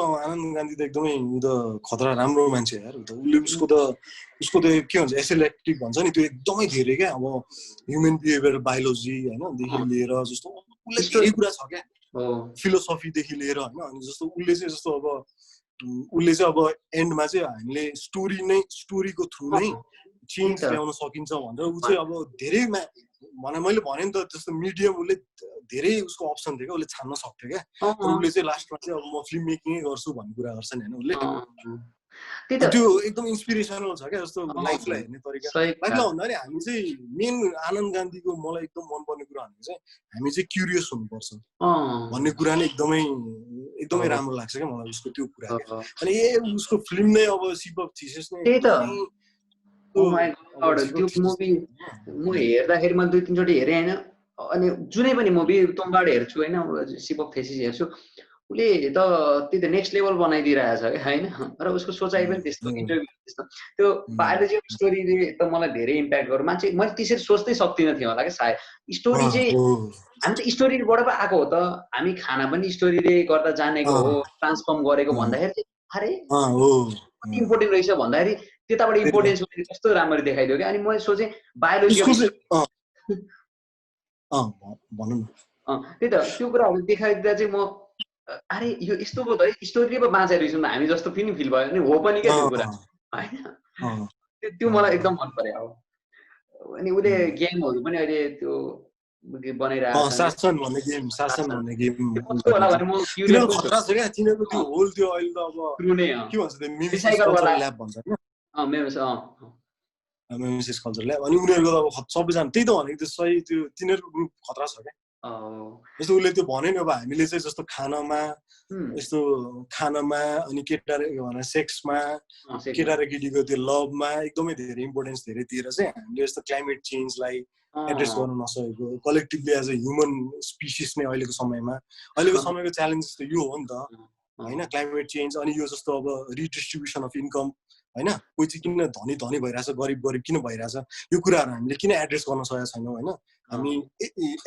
Speaker 2: एकदमै उ त खतरा राम्रो मान्छे यार उसले उसको त के भन्छ एसेलेक्टिभ भन्छ नि त्यो एकदमै धेरै क्या अब ह्युमन बिहेभियर बायोलोजी होइन देखि लिएर जस्तो उसले धेरै कुरा छ क्या फिलोसफीदेखि लिएर होइन अनि जस्तो उसले चाहिँ जस्तो अब एन्डमा चाहिँ हामीले स्टोरीको थ्रु नै चेन्ज ल्याउन सकिन्छ भनेर ऊ चाहिँ अब धेरै मैले भने नि त जस्तो मिडियम उसले धेरै उसको अप्सन थियो क्या उसले छान्न सक्थ्यो क्या तर उसले चाहिँ लास्टमा चाहिँ अब म फिल्म मेकिङै गर्छु भन्ने कुरा गर्छ नि होइन उसले त्यो एकदम इन्सपिरेसनल छ क्या जस्तो लाइफलाई हेर्ने तरिका लाइफलाई भन्दाखेरि हामी चाहिँ मेन आनन्द गान्धीको मलाई एकदम मनपर्ने कुरा भनेको चाहिँ हामी चाहिँ क्युरियस हुनुपर्छ भन्ने कुरा नै एकदमै राम्रो लाग्छ क्या मलाई उसको त्यो कुरा अनि उसको फिल्म नै अब सिप अफ थिसिस नै
Speaker 1: त्यो मुभी म हेर्दाखेरि मैले 2-3 चोटि हेरेँ होइन अनि जुनै पनि मुभी तँबाट हेर्छु होइन सिप अफ थिसिस हेर्छु उसले त त्यो त नेक्स्ट लेभल बनाइदिइरहेछ क्या होइन र उसको सोचाइ पनि त्यस्तो इन्टरभ्यू त्यस्तो त्यो बायोलोजी अफ स्टोरीले त मलाई धेरै इम्प्याक्ट गर्यो मान्छे मैले त्यसरी सोच्दै सक्दिनँ थिएँ होला क्या सायद स्टोरी चाहिँ हामी त स्टोरीबाट पो आएको हो त हामी खाना पनि स्टोरीले गर्दा जानेको हो ट्रान्सफर्म गरेको भन्दाखेरि चाहिँ अरे इम्पोर्टेन्ट रहेछ भन्दाखेरि त्यताबाट इम्पोर्टेन्स कस्तो राम्ररी देखाइदियो क्या अनि मैले सोचेँ बायोलोजी त्यही त त्यो कुराहरू देखाइदिँदा चाहिँ म अरे यो यस्तो पो त है स्टोरीले पो बाँचेर रहेछौँ हामी जस्तो पनि फिल भयो नि हो पनि क्या त्यो कुरा होइन त्यो मलाई एकदम मन पर्यो अब अनि उसले गेमहरू पनि अहिले त्यो बनाइरहेको छ
Speaker 2: शासन भन्ने गेम कस्तो होला भने म क्युरियस खतरा छ क्या तिनीहरुको त्यो होल त्यो अहिले त अब के भन्छ त्यो मिमिसिस कल्चर ल्याब भन्छ हैन मिमिसिस कल्चर ल्याब अनि उनीहरुको त अब सबैजना त्यही त भनेको त्यो सही त्यो तिनीहरुको ग्रुप खतरा छ क्या जस्तो उसले त्यो भने नि अब हामीले चाहिँ जस्तो खानामा अनि केटा र सेक्समा केटा र केटीको त्यो लभमा एकदमै धेरै इम्पोर्टेन्स धेरै दिएर चाहिँ हामीले यस्तो क्लाइमेट चेन्जलाई एड्रेस गर्न नसकेको collectively as a human species नै अहिलेको समयको च्यालेन्जेस त यो हो नि त होइन क्लाइमेट चेन्ज अनि यो जस्तो अब रिडिस्ट्रिब्युसन अफ इन्कम होइन कोही चाहिँ किन धनी भइरहेछ गरिब किन भइरहेछ यो कुराहरू हामीले किन एड्रेस गर्न सकेका छैनौँ होइन हामी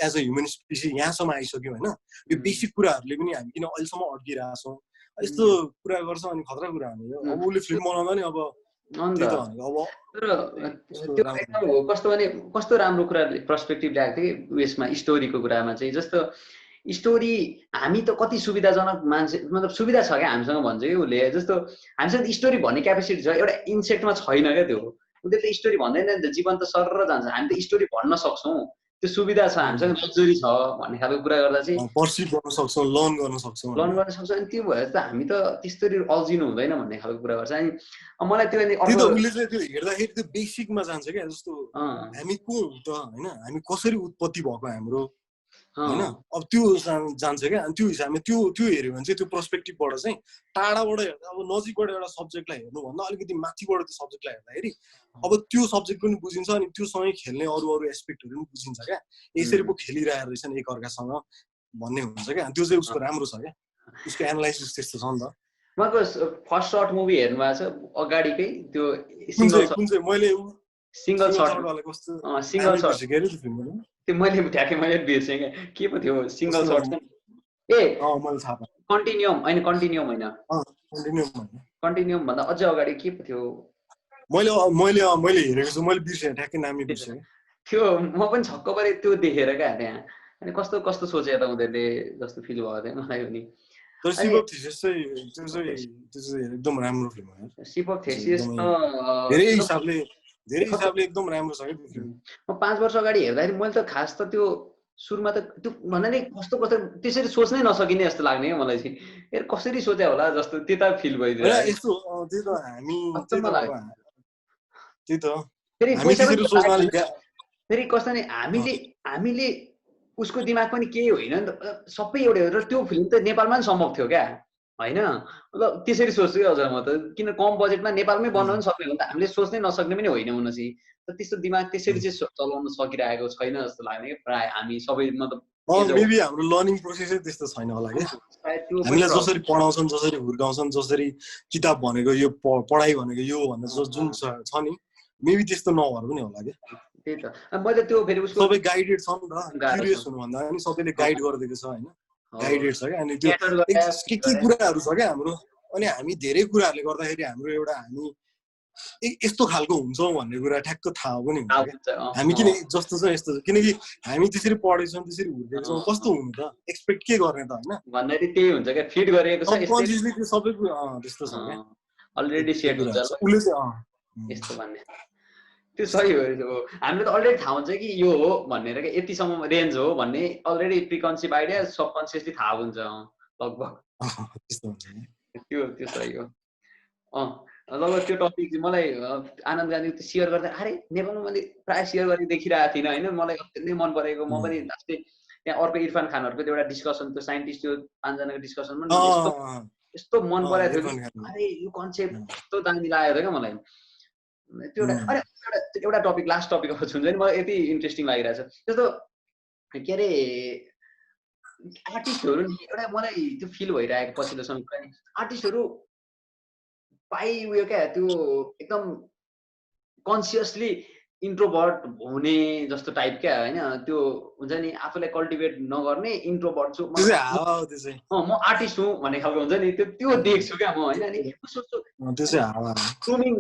Speaker 2: एज अ ह्युमन स्पिसिस यहाँसम्म आइसक्यौँ होइन यो बेसिक कुराहरूले पनि हामी किन अहिलेसम्म अड्किरहेछौँ यस्तो कुरा गर्छ अनि खतरा कुरा हो अब उसले फिल्म बनाउँदा नि अब
Speaker 1: कस्तो राम्रो कुरा पर्सपेक्टिभ ल्याएको थियो कि उयसमा स्टोरीको कुरामा चाहिँ जस्तो स्टोरी हामी त कति सुविधाजनक मान्छे मतलब सुविधा छ क्या हामीसँग भन्छ कि उसले जस्तो हामीसँग स्टोरी भन्ने क्यापेसिटी छ एउटा इन्सेक्टमा छैन क्या त्यो उसले त स्टोरी भन्दैन नि त जीवन त सरर जान्छ हामी त स्टोरी भन्न सक्छौँ त्यो सुविधा छ हामीसँग लग्जरी छ भन्ने खालको कुरा गर्दा चाहिँ
Speaker 2: पर्सिभ गर्न सक्छौँ लर्न गर्न सक्छौँ
Speaker 1: अनि त्यो भएर त हामी त त्यस्तरी अल्झिनु हुँदैन भन्ने खालको कुरा गर्छ अनि मलाई त्यो
Speaker 2: उसले चाहिँ त्यो हेर्दाखेरि त्यो बेसिकमा जान्छ क्या जस्तो हामी को हो त होइन हामी कसरी उत्पत्ति भएको हाम्रो होइन अब त्यो जान्छ क्या अनि त्यो हिसाबले त्यो हेऱ्यो भने चाहिँ त्यो पर्सपेक्टिभबाट चाहिँ टाढाबाट हेर्दा अब नजिकबाट एउटा सब्जेक्टलाई हेर्नुभन्दा अलिकति माथिबाट त्यो सब्जेक्टलाई हेर्दाखेरि अब त्यो सब्जेक्ट पनि बुझिन्छ अनि त्योसँगै खेल्ने अरू एस्पेक्टहरू पनि बुझिन्छ क्या यसरी पो खेलिरहेको रहेछन् एकअर्कासँग भन्ने हुन्छ क्या त्यो चाहिँ उसको राम्रो छ क्या उसको एनालाइसिस त्यस्तो छ नि त
Speaker 1: उहाँको फर्स्ट सर्ट मुभी हेर्नु भएको छ अगाडिकै त्यो
Speaker 2: कुन चाहिँ मैले
Speaker 1: सिंगल सर्ट त्यो मैले ठ्याक्कै मैले बिर्सेँ क्या के पो थियो सिंगल सर्ट
Speaker 2: मैले थाहा पाएँ
Speaker 1: कन्टिन्युम होइन कन्टिन्युम भन्दा अझै अगाडि के पो थियो
Speaker 2: मैले हेरेको छु मैले बिर्सेँ ठ्याक्कै नामै बिर्सेँ
Speaker 1: त्यो म पनि छक्क परेँ त्यो देखेर क्या त्यहाँ अनि कस्तो सोचे त उनीहरूले जस्तो फिल भएको थियो मलाई पनि
Speaker 2: तर सिप अफ थिसिस चाहिँ एकदम राम्रो फिल्म हो
Speaker 1: सिप अफ थिसिस
Speaker 2: धेरै हिसाबले एकदम राम्रो छ क्या त्यो फिल्म
Speaker 1: म 5 वर्ष अगाडि हेर्दाखेरि मैले त खास त त्यो सुरुमा त त्यो भन्नाले कस्तो कस्तो त्यसरी सोच्नै नसकिने जस्तो लाग्ने क्या मलाई चाहिँ यार कसरी सोचे होला जस्तो त्यता फिल भइदियो
Speaker 2: होइन यस्तो त्यही त हामी त्यही त अब त्यही त
Speaker 1: फेरि
Speaker 2: हामी
Speaker 1: पैसा
Speaker 2: त्यसरी
Speaker 1: पनि
Speaker 2: सोच्नाले
Speaker 1: फेरि कस्तो नि हामीले उसको दिमाग पनि केही होइन नि त सबै एउटै हो र त्यो फिल्म त नेपालमा पनि सम्भव थियो क्या होइन मतलब त्यसरी सोच्छु क्या हजुर म त किन कम बजेटमा नेपालमै बनाउन सक्ने हो नि त हामीले सोच्नै नसक्ने पनि होइन हुन चाहिँ त्यस्तो दिमाग त्यसरी चाहिँ चलाउन सकिरहेको छैन जस्तो लाग्ने क्या प्राय हामी सबै मतलब
Speaker 2: मेबी हाम्रो लर्निङ प्रोसेसै त्यस्तो छैन होला क्या हामीलाई जसरी पढाउँछन् जसरी हुर्काउँछन् जसरी किताब भनेको यो पढाइ भनेको यो भनेर जुन छ नि मेबी त्यस्तो नभएर पनि होला क्या
Speaker 1: त्यही त मैले त्यो फेरि उसको
Speaker 2: सबै गाइडेड छ नि त क्युरियस हुनुभन्दा पनि सबैले गाइड गरिदिएको छ होइन गाइडेड छ क्या अनि त्यो के कुराहरू छ क्या हाम्रो अनि हामी धेरै कुराहरूले गर्दाखेरि हाम्रो एउटा हामी यस्तो खालको हुन्छौँ भन्ने कुरा ठ्याक्क थाहा पनि हुन्छ क्या हामी किन जस्तो छ यस्तो छ किनकि हामी त्यसरी पढेछौँ त्यसरी हुर्केको छौँ कस्तो हुनु त एक्सपेक्ट के गर्ने त होइन
Speaker 1: भन्दाखेरि त्यही हुन्छ क्या फिट गरेको छ
Speaker 2: कन्सियसली त्यो सबै कुरा त्यस्तो छ क्या
Speaker 1: अलरेडी सेट हुन्छ
Speaker 2: उसले चाहिँ
Speaker 1: यस्तो भन्ने त्यो सही हो हामीले त अलरेडी थाहा हुन्छ कि यो हो भनेर क्या यतिसम्म रेन्ज हो भन्ने अलरेडी प्रिकन्सिभ आइडिया सबकन्सियसली थाहा हुन्छ लगभग त्यो सही हो लगभग त्यो टपिक चाहिँ मलाई आनन्द गान्धी सेयर गर्दा अरे नेपालमा मैले प्रायः सेयर गरेर देखिरहेको थिइनँ होइन मलाई अत्यन्तै मन परेको म पनि लास्टै त्यहाँ अर्को इरफान खानहरूको एउटा डिस्कसन त्यो साइन्टिस्ट त्यो पाँचजनाको डिस्कसन पनि यस्तो मन परेको थियो अरे यो कन्सेप्ट यस्तो दामी लागेको थियो क्या मलाई त्यो एउटा टपिक लास्ट टपिक अब छुन्छ नि मलाई यति इन्ट्रेस्टिङ लागिरहेछ जस्तो के अरे आर्टिस्टहरू नि एउटा मलाई त्यो फिल भइरहेको पछिल्लो समय आर्टिस्टहरू पाइ उयो क्या त्यो एकदम कन्सियसली इन्ट्रोभर्ट हुने जस्तो टाइप क्या होइन त्यो हुन्छ नि आफूलाई कल्टिभेट नगर्ने इन्ट्रोभर्ट छु म आर्टिस्ट हुँ भन्ने खालको हुन्छ नि त्यो देख्छु क्या म होइन अनि सोच्छु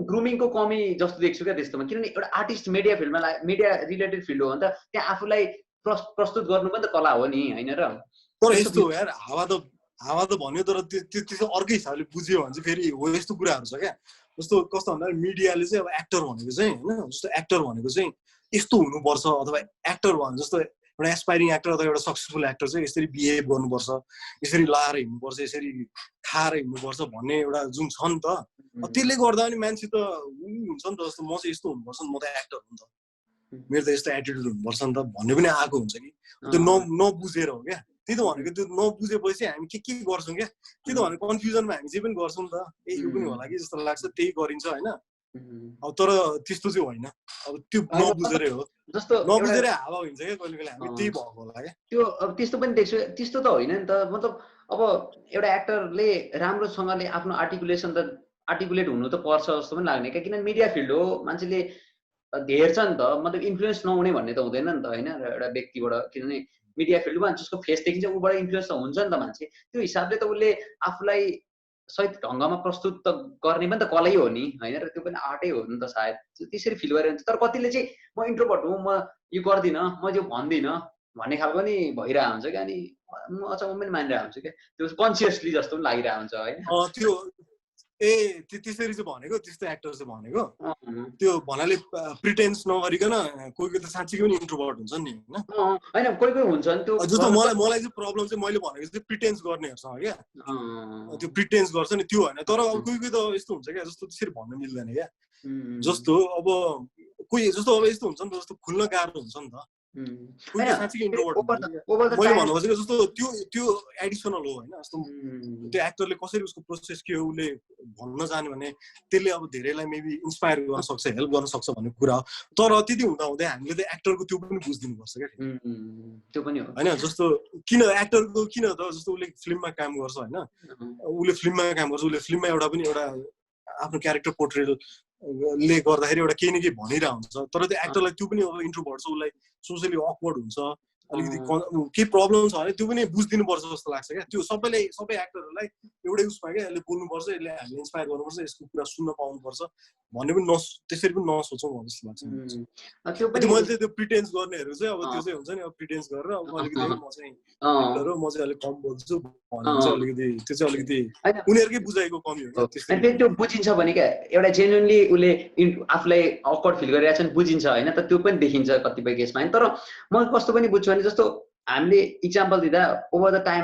Speaker 1: ग्रुमिङको कमी जस्तो देख्छु क्या त्यस्तोमा किनभने एउटा आर्टिस्ट मिडिया फिल्डमा मिडिया रिलेटेड फिल्ड हो भने त त्यहाँ आफूलाई प्रस्तुत गर्नु पनि त कला हो नि होइन र
Speaker 2: तर यस्तो हो यार हावा त भन्यो तर त्यो अर्कै हिसाबले बुझ्यो भने चाहिँ फेरि हो यस्तो कुराहरू छ क्या जस्तो कस्तो भन्दाखेरि मिडियाले चाहिँ अब एक्टर भनेको चाहिँ होइन जस्तो एक्टर भनेको चाहिँ यस्तो हुनुपर्छ अथवा एक्टर भने जस्तो एउटा एस्पाइरिङ एक्टर अथवा एउटा सक्सेसफुल एक्टर चाहिँ यसरी बिहेभ गर्नुपर्छ यसरी लाएर हिँड्नुपर्छ यसरी खाएर हिँड्नुपर्छ भन्ने एउटा जुन छ नि त त्यसले गर्दा पनि मान्छे त हुन्छ नि त जस्तो म चाहिँ यस्तो हुनुपर्छ नि म त एक्टर हुँ नि त मेरो त यस्तो एटिट्युड हुनुपर्छ नि त भन्ने पनि आएको हुन्छ कि त्यो नबुझेर हो क्या त्यही त भनेको त्यो नबुझेपछि हामी के गर्छौँ क्या त्यही त भनेको कन्फ्युजनमा हामी चाहिँ पनि गर्छौँ नि त यो पनि होला कि जस्तो लाग्छ त्यही गरिन्छ होइन अब तर त्यस्तो चाहिँ होइन अब त्यो नबुझेरै हो जस्तो नबुझेरै हावा हुन्छ क्या कहिले कहिले हामी त्यही भएको होला क्या
Speaker 1: त्यो अब त्यस्तो पनि देख्छु त्यस्तो त होइन नि त मतलब अब एउटा एक्टरले राम्रोसँगले आफ्नो आर्टिकुलेट हुनु त पर्छ जस्तो पनि लाग्ने क्या किनभने मिडिया फिल्ड हो मान्छेले धेर्छ नि त मतलब इन्फ्लुएन्स नहुने भन्ने त हुँदैन नि त होइन एउटा व्यक्तिबाट किनभने मिडिया फिल्डमा जसको फेस देखिन्छ उबाट इन्फ्लुएन्स त हुन्छ नि त मान्छे त्यो हिसाबले त उसले आफूलाई सही ढङ्गमा प्रस्तुत त गर्ने पनि त कलै हो नि होइन र त्यो पनि आर्टै हो नि त सायद त्यसरी फिल गरेर हुन्छ तर कतिले चाहिँ म इन्ट्रोभर्ट हुँ म यो गर्दिनँ म यो भन्दिनँ भन्ने खालको पनि भइरहेको हुन्छ क्या अनि म अचम्म पनि मानिरहेको हुन्छु क्या त्यो कन्सियसली जस्तो पनि लागिरहेको हुन्छ होइन
Speaker 2: त्यो त्यसरी चाहिँ भनेको त्यस्तो एक्टर चाहिँ भनेको त्यो भन्नाले प्रिटेन्स नगरिकन कोही त साँच्चीकै पनि इन्ट्रोभर्ट हुन्छ नि
Speaker 1: होइन कोही हुन्छ नि त्यो
Speaker 2: जस्तो मलाई चाहिँ प्रब्लम चाहिँ मैले भनेको चाहिँ प्रिटेन्स गर्नेहरूसँग क्या त्यो प्रिटेन्स गर्छ नि त्यो होइन तर अब कोही त यस्तो हुन्छ क्या जस्तो त्यसरी भन्नु मिल्दैन क्या जस्तो अब कोही जस्तो अब यस्तो हुन्छ नि त जस्तो खुल्न गाह्रो हुन्छ नि त कोही साँच्चीकै इन्ट्रोभर्ट मैले भन्नु खोजेको जस्तो त्यो एडिसनल हो होइन जस्तो त्यो एक्टरले कसरी उसको प्रोसेस के हो उसले भन्न जाने भने त्यसले अब धेरैलाई मेबी इन्सपायर गर्न सक्छ हेल्प गर्न सक्छ भन्ने कुरा हो तर त्यति हुँदा हुँदै हामीले त एक्टरको त्यो पनि बुझिदिनुपर्छ क्या
Speaker 1: त्यो पनि हो
Speaker 2: होइन जस्तो किन एक्टरको किन त जस्तो उसले फिल्ममा काम गर्छ होइन उसले फिल्ममा काम गर्छ उसले फिल्ममा एउटा पनि एउटा आफ्नो क्यारेक्टर पोर्ट्रेल ले गर्दाखेरि एउटा केही न केही भनिरहेको हुन्छ तर त्यो एक्टरलाई त्यो पनि अब इन्ट्रोभर्ट छ उसलाई सोसियली अकवर्ड हुन्छ अलिकति केही प्रब्लम छ भने त्यो पनि बुझिदिनुपर्छ जस्तो लाग्छ क्या त्यो सबै एक्टरहरूलाई एउटै उसमा क्या यसले बोल्नुपर्छ यसले हामीले इन्सपायर गर्नुपर्छ यसको कुरा सुन्न पाउनुपर्छ भन्ने पनि त्यसरी पनि नसोचौँ जस्तो लाग्छ मैले चाहिँ त्यो प्रिटेन्स गर्नेहरू चाहिँ अब त्यो चाहिँ हुन्छ नि अब प्रिटेन्स गरेर अब अलिकति म चाहिँ अलिक कम बोल्छु भन्ने चाहिँ अलिकति त्यो चाहिँ अलिकति उनीहरूकै बुझाइको कमी हो
Speaker 1: त्यो बुझिन्छ भने क्या एउटा जेन्युनली उसले आफूलाई अकवर्ड फिल गरिरहेको छ भने बुझिन्छ होइन त त्यो पनि देखिन्छ कतिपय केसमा होइन तर म कस्तो पनि बुझ्छु भने जस्तो हामीले इक्जाम्पल दिँदा ओभर द टाइम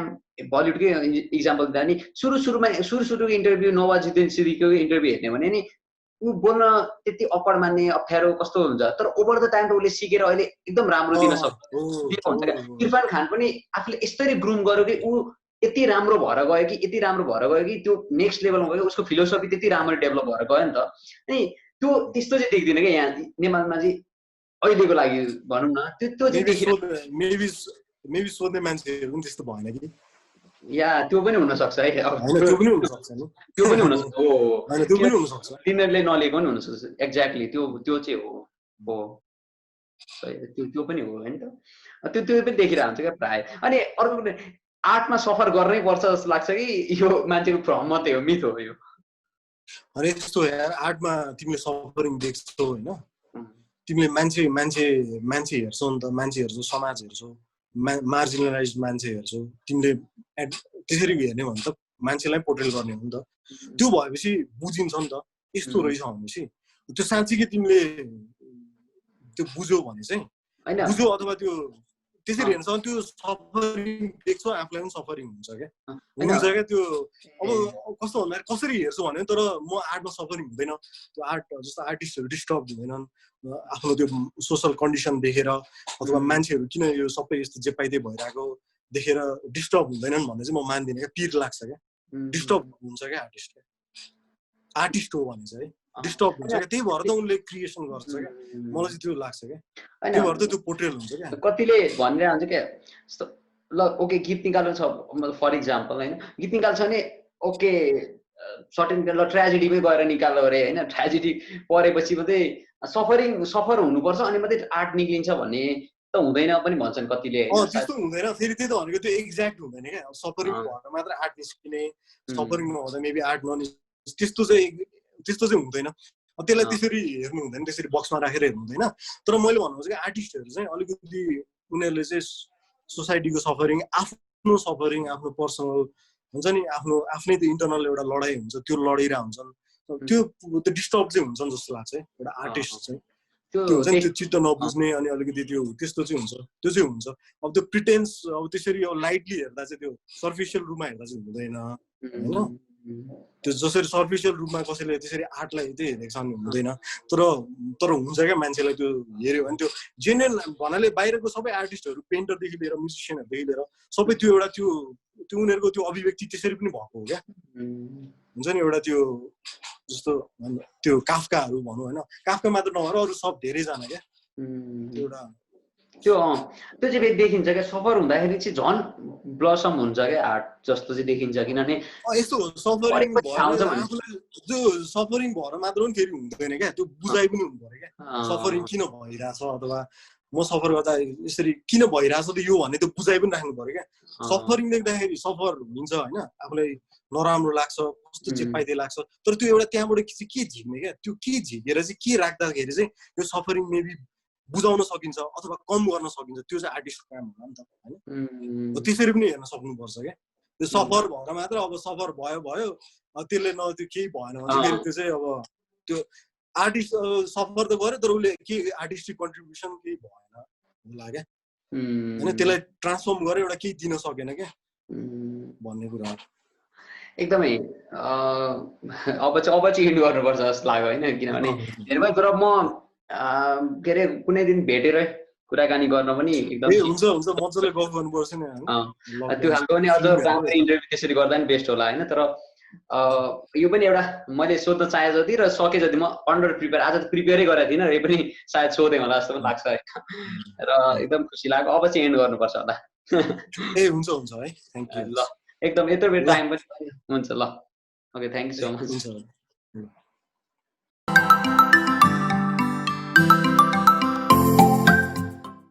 Speaker 1: बलिउडकै इक्जाम्पल दिँदा नि सुरु इन्टरभ्यू नवाजुद्दिन सिद्दिकीको इन्टरभ्यू हेर्ने भने नि ऊ बोल्न त्यति अकवर्ड मान्ने अप्ठ्यारो कस्तो हुन्छ तर ओभर द टाइम त उसले सिकेर अहिले एकदम राम्रो दिन सक्छ। इरफान खान पनि आफूले यस्तरी ग्रुम गर्यो कि ऊ यति राम्रो भएर गयो कि त्यो नेक्स्ट लेभलमा गयो उसको फिलोसफी त्यति राम्रो डेभलप भएर गयो नि त। अनि त्यो त्यस्तो चाहिँ देख्दिनँ क्या यहाँ नेपालमा चाहिँ अहिलेको लागि भनौँ न त्यो चाहिँ देखिरहेको
Speaker 2: मेबी सोध्ने मान्छेहरू पनि त्यस्तो भएन कि
Speaker 1: या त्यो पनि हुनसक्छ है
Speaker 2: त्यो पनि हुनसक्छ नि
Speaker 1: त्यो पनि हुनसक्छ हो
Speaker 2: त्यो पनि हुनसक्छ
Speaker 1: तिनीहरूले नलिएको पनि हुनसक्छ एक्ज्याक्टली त्यो चाहिँ हो त्यो पनि हो होइन त त्यो पनि देखिरहेको हुन्छ क्या प्राय। अनि अर्को कुरा आर्टमा सफर गर्नै पर्छ जस्तो लाग्छ कि यो मान्छेको भ्रम मात्रै हो मिथ हो यो।
Speaker 2: अरे यस्तो यार आर्टमा तिमीले सफरिङ देख्छौ होइन तिमीले मान्छे हेर्छौ नि त मान्छे हेर्छौ समाज हेर्छौ मार्जिनलाइज मान्छे हेर्छौ तिमीले त्यसरी हेर्ने भने त मान्छेलाई पोर्ट्रेट गर्ने हो नि त। त्यो भएपछि बुझिन्छ नि त यस्तो रहेछ भनेपछि त्यो साँच्चीकै तिमीले त्यो बुझ्यौ भने चाहिँ बुझ्यौ अथवा त्यो त्यसरी हेर्छ त्यो सफरिङ देख्छौ आफूलाई पनि सफरिङ हुन्छ क्या त्यो अब कस्तो भन्दाखेरि कसरी हेर्छु भने तर म आर्टमा सफरिङ हुँदैन त्यो आर्ट जस्तो आर्टिस्टहरू डिस्टर्ब हुँदैनन् आफ्नो त्यो सोसल कन्डिसन देखेर अथवा मान्छेहरू किन यो सबै यस्तो जे पाइदै भइरहेको देखेर डिस्टर्ब हुँदैनन् भन्ने चाहिँ म मान्दिनँ क्या पिर लाग्छ क्या डिस्टर्ब हुन्छ क्या आर्टिस्ट हो भने चाहिँ डिस्टर्ब हुन्छ क्या त्यही भएर त उनले क्रिएसन गर्छ क्या मलाई चाहिँ त्यो लाग्छ क्या त्यही भएर त त्यो पोर्ट्रेट हुन्छ क्या।
Speaker 1: कतिले भनिरहेको हुन्छ क्या ल ओके गीत निकाल्नु छ फर इक्जाम्पल होइन गीत निकाल्छ भने ओके सर्टेन ल ट्रेजेडीमै गएर निकाल्यो अरे होइन ट्रेजेडी परेपछि मात्रै सफर हुनुपर्छ अनि मात्रै आर्ट निक्लिन्छ भन्ने त हुँदैन पनि भन्छन् कतिले।
Speaker 2: त्यस्तो हुँदैन फेरि त्यही त भनेको त्यो एक्ज्याक्ट हुँदैन क्या सफरिङ भएर मात्र आर्ट निस्किने सफरिङ नहुँदा मेबी आर्ट त्यस्तो चाहिँ हुँदैन त्यसलाई त्यसरी हेर्नु हुँदैन त्यसरी बक्समा राखेर हेर्नु हुँदैन। तर मैले भन्नु चाहिँ आर्टिस्टहरू चाहिँ अलिकति उनीहरूले चाहिँ सोसाइटीको सफरिङ आफ्नो पर्सनल हुन्छ नि आफ्नै त्यो इन्टरनल एउटा लडाइँ हुन्छ त्यो लडिरहेको हुन्छन् त्यो डिस्टर्ब चाहिँ हुन्छ जस्तो लाग्छ एउटा आर्टिस्ट चाहिँ त्यो हुन्छ नि त्यो चित्त नबुझ्ने अनि अलिकति त्यस्तो चाहिँ हुन्छ त्यो चाहिँ हुन्छ। अब त्यो प्रिटेन्स अब त्यसरी अब लाइटली हेर्दा चाहिँ त्यो सर्फिसियल रूपमा हेर्दा चाहिँ हुँदैन होइन त्यो जसरी सर्फिसियल रूपमा कसैले त्यसरी आर्टलाई चाहिँ हेरेको छ भने हुँदैन तर हुन्छ क्या मान्छेलाई त्यो हेऱ्यो भने त्यो जेन्युन भन्नाले बाहिरको सबै आर्टिस्टहरू पेन्टरदेखि लिएर म्युजिसियनहरूदेखि लिएर सबै त्यो एउटा त्यो उनीहरूको त्यो अभिव्यक्ति त्यसरी पनि भएको हो क्या हुन्छ नि एउटा त्यो जस्तो त्यो काफ्काहरू भनौँ होइन काफ्का मात्र नभएर अरू सब धेरैजना क्या एउटा
Speaker 1: त्यो चाहिँ देखिन्छ क्या सफर हुँदाखेरि चाहिँ झन् ब्लसम हुन्छ क्या आर्ट जस्तो चाहिँ देखिन्छ किनभने
Speaker 2: यस्तो सफरिङ भएर मात्र पनि फेरि हुँदैन क्या त्यो बुझाइ पनि हुनु पर्यो क्या सफरिङ किन भइरहेछ अथवा म सफर गर्दा यसरी किन भइरहेछ त यो भन्ने त्यो बुझाइ पनि राख्नु पर्यो क्या। सफरिङ देख्दाखेरि सफर हुन्छ होइन आफूलाई नराम्रो लाग्छ कस्तो चेपाइदिए लाग्छ तर त्यो एउटा त्यहाँबाट चाहिँ के झिक्ने क्या त्यो के झिकेर चाहिँ के राख्दाखेरि चाहिँ यो सफरिङ मेबी बुझाउन सकिन्छ अथवा कम गर्न सकिन्छ त्यो चाहिँ आर्टिस्टको काम होला नि त होइन त्यसरी पनि हेर्न सक्नुपर्छ क्या। त्यो सफर भएर मात्र अब सफर भयो त्यसले न त्यो केही भएन भने फेरि त्यो चाहिँ अब त्यो आर्टिस्ट सफर त गर्यो तर उसले के आर्टिस्टिक कन्ट्रिब्युसन केही भएन होला क्या होइन त्यसलाई ट्रान्सफर्म गरेर एउटा केही दिन सकेन क्या भन्ने कुरा
Speaker 1: एकदमै अब चाहिँ इन्ड गर्नुपर्छ जस्तो लाग्यो होइन किनभने हेर्नु तर म के अरे कुनै दिन भेटेर कुराकानी गर्न पनि एकदम
Speaker 2: हुन्छ मजाले गफ गर्नुपर्छ नि
Speaker 1: त्यो खालको पनि अझ राम्रो इन्टरभ्यू त्यसरी गर्दा पनि बेस्ट होला होइन। तर यो पनि एउटा मैले सोध्न चाहे जति र सके जति म अन्डर प्रिपेयर आज त प्रिपेयरै गरेको थिइनँ र यो पनि सायद सोधेँ होला जस्तो पनि लाग्छ है र एकदम खुसी लाग्यो। अब चाहिँ एन्ड गर्नुपर्छ होला
Speaker 2: हुन्छ है थ्याङ्क यू
Speaker 1: ल एकदम यत्रो बेर टाइम पनि हुन्छ ल okay thank you so much.